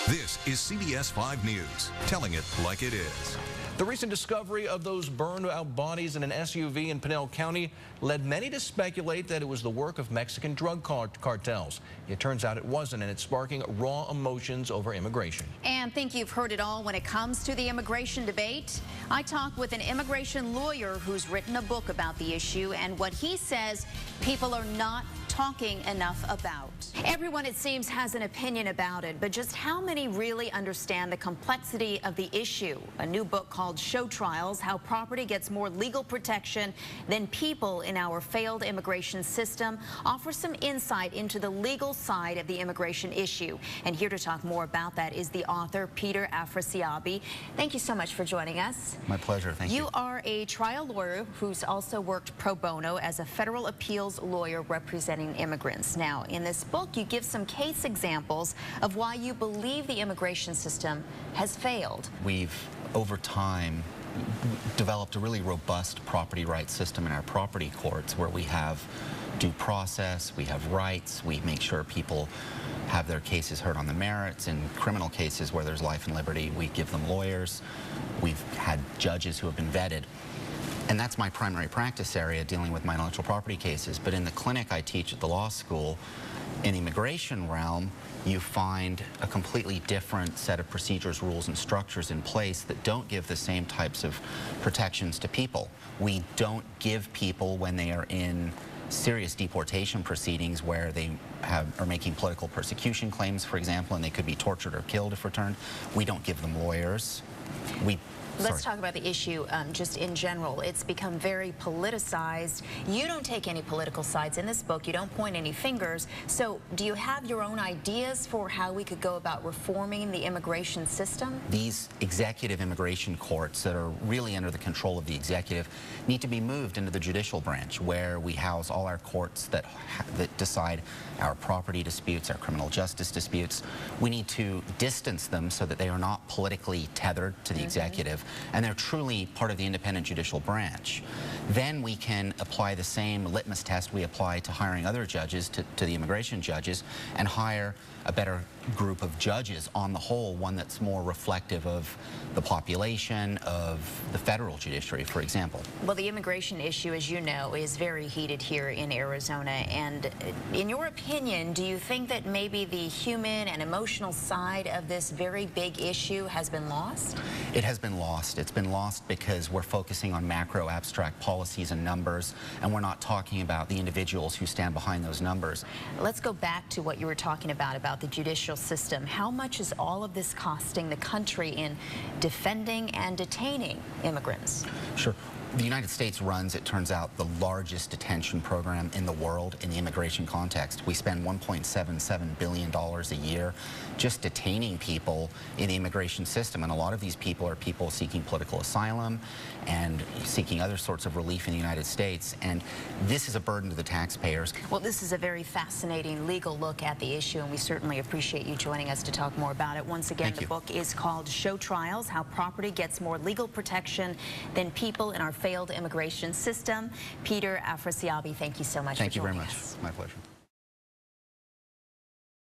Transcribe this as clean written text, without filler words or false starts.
This is CBS 5 News, telling it like it is. The recent discovery of those burned-out bodies in an SUV in Pinal County led many to speculate that it was the work of Mexican drug cartels. It turns out it wasn't, and it's sparking raw emotions over immigration. And think you've heard it all when it comes to the immigration debate? I talked with an immigration lawyer who's written a book about the issue and what he says people are not talking enough about. Everyone, it seems, has an opinion about it, but just how many really understand the complexity of the issue? A new book called Show Trials: How Property Gets More Legal Protection Than People in Our Failed Immigration System offers some insight into the legal side of the immigration issue. And here to talk more about that is the author, Peter Afrasiabi. Thank you so much for joining us. My pleasure, thank you. You are a trial lawyer who's also worked pro bono as a federal appeals lawyer representing immigrants. Now, in this book, you give some case examples of why you believe the immigration system has failed. We've, over time, developed a really robust property rights system in our property courts where we have due process, we have rights, we make sure people have their cases heard on the merits. In criminal cases where there's life and liberty, we give them lawyers. We've had judges who have been vetted. And that's my primary practice area, dealing with my intellectual property cases. But in the clinic I teach at the law school, in the immigration realm, you find a completely different set of procedures, rules, and structures in place that don't give the same types of protections to people. We don't give people, when they are in serious deportation proceedings where they are making political persecution claims, for example, and they could be tortured or killed if returned, we don't give them lawyers. Let's talk about the issue just in general. It's become very politicized. You don't take any political sides in this book. You don't point any fingers. So do you have your own ideas for how we could go about reforming the immigration system? These executive immigration courts that are really under the control of the executive need to be moved into the judicial branch, where we house all our courts that decide our property disputes, our criminal justice disputes. We need to distance them so that they are not politically tethered to the executive, and they're truly part of the independent judicial branch. Then we can apply the same litmus test we apply to hiring other judges, to the immigration judges, and hire a better group of judges on the whole, one that's more reflective of the population, of the federal judiciary, for example. Well, the immigration issue, as you know, is very heated here in Arizona. And in your opinion, do you think that maybe the human and emotional side of this very big issue has been lost? It has been lost. It's been lost because we're focusing on macro abstract policies and numbers, and we're not talking about the individuals who stand behind those numbers. Let's go back to what you were talking about the judicial system. How much is all of this costing the country in defending and detaining immigrants? Sure. The United States runs, it turns out, the largest detention program in the world in the immigration context. We spend $1.77 billion a year just detaining people in the immigration system. And a lot of these people are people seeking political asylum and seeking other sorts of relief in the United States. And this is a burden to the taxpayers. Well, this is a very fascinating legal look at the issue, and we certainly appreciate you joining us to talk more about it. Once again, the book is called Show Trials: How Property Gets More Legal Protection Than People in Our Failed Immigration System. Peter Afrasiabi, thank you so much for joining us. Thank you very much. My pleasure.